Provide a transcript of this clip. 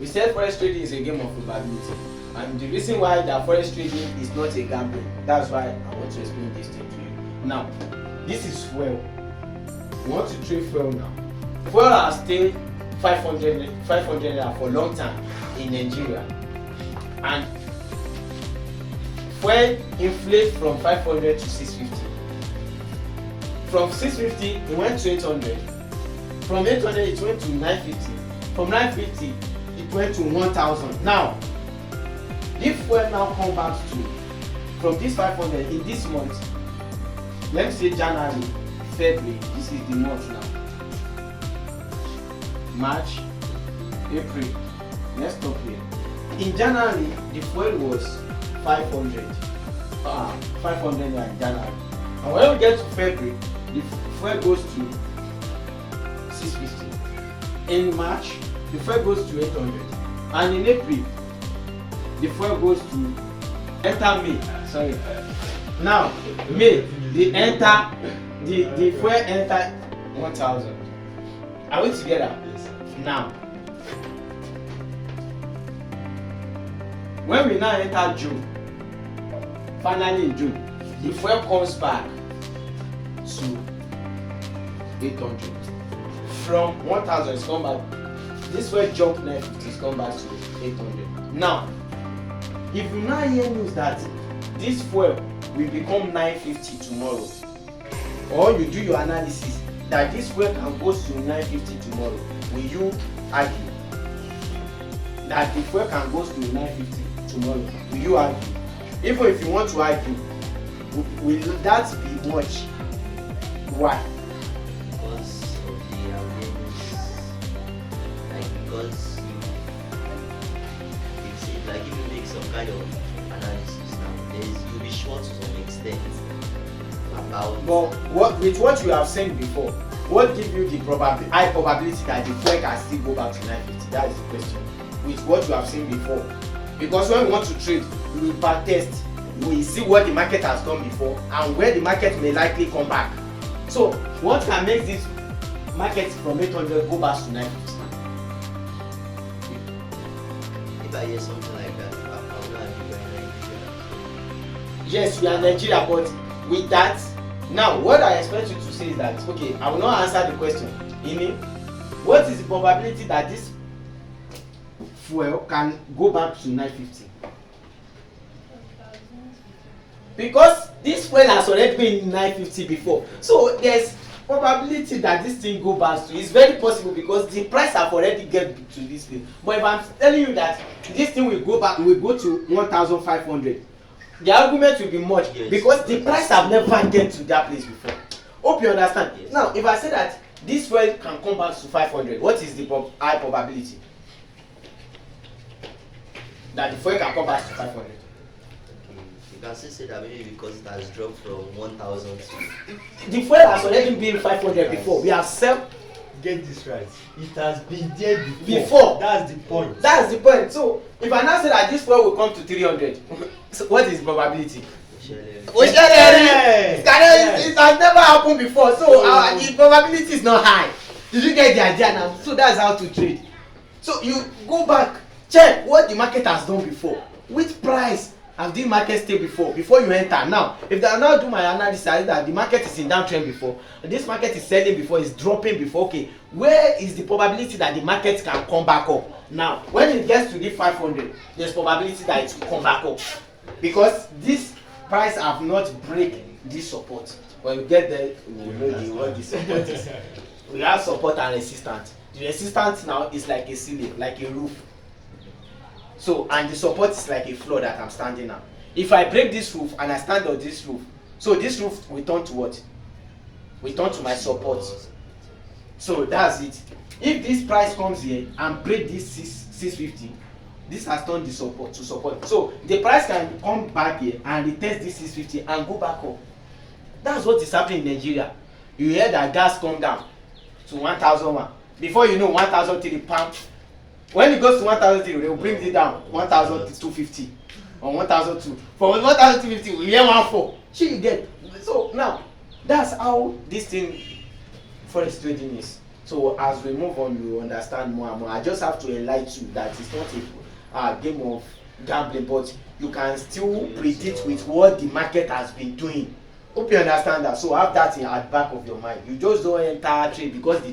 We said forex trading is a game of probability, and the reason why that forex trading is not a gambling, that's why I want to explain this thing to you. Now, this is fuel. We want to trade fuel now. Fuel has stayed 500 for a long time in Nigeria, and fuel inflate from 500 to 650. From 650 it went to 800. From 800 it went to 950. From 950 it went to 1000. Now, if fuel now come back to from this 500 in this month, let me say January, February, this is the month now. March, April, let's stop here. In January, the fuel was 500. 500 in January. And when we get to February, the fuel goes to 650. In March, the fuel goes to 800. And in April, the fuel goes to May. Sorry. Now, May, the fuel enter 1000. Are we together? Now, when we now enter June, finally in June, the fuel comes back to 800. From 1000 it's come back. This fuel jump 950 is come back to 800. Now, if you now hear news that this fuel will become 950 tomorrow, or you do your analysis that this fuel can go to 950 tomorrow, will you argue that the fuel can go to 950 tomorrow? Will you argue? Even if you want to argue, will that be much? Why? Because of the awareness, like because it's like if you make some kind of analysis now, you'll be sure to some extent about. But with what you have seen before, what gives you the high probability that the fuel can still go back to 950? That is the question. With what you have seen before, because when we want to trade, we will back test, we will see what the market has done before and where the market may likely come back. So what can make this market from 800 go back to 950? If I hear something like that, I will not be in Nigeria. Yes, we are Nigeria, but with that, now what I expect you to say is that, okay, I will not answer the question. What is the probability that this fuel can go back to 950? Because this fuel has already been in 950 before, so there's probability that this thing go back to. It's very possible because the price have already get to this place. But if I'm telling you that this thing will go back, will go to 1500, the argument will be much, yes, because the price have never get to that place before. Hope you understand. Yes. Now, if I say that this fuel can come back to 500, what is the high probability that the fuel can come back to 500? Okay. You can still say that maybe because it has dropped from 1000 to. The fuel has already been 500 before. We have sell. Get this right. It has been there before. That's the point. That's the point. So if I now say that this fuel will come to 300, so what is the probability? It has never happened before, so the probability is not high. Did you get the idea now? So that's how to trade. So you go back, check what the market has done before, which price have the market stayed before you enter. Now if I now do my analysis that the market is in downtrend before, this market is selling before, it's dropping before, okay, where is the probability that the market can come back up? Now when it gets to the 500, there's probability that it will come back up because this price have not break this support. When we get there, we will know what the support is. We have support and resistance. The resistance now is like a ceiling, like a roof. So, and the support is like a floor that I'm standing on. If I break this roof and I stand on this roof, so this roof will turn to what? Will turn to my support. So that's it. If this price comes here and break this 650, this has turned the support to support. So the price can come back here and retest this 650 and go back up. That's what is happening in Nigeria. You hear that gas come down to 1001. Before you know, 1003 pound. When it goes to 1003, they will bring it down 1250 or 1002. For 1250, we hear 14. She you get. So now that's how this thing forex trading is. So as we move on, you understand more and more. I just have to enlighten you that it's not a game of gambling, but you can still predict with what the market has been doing. Hope you understand that. So have that in at back of your mind. You just don't enter trade because the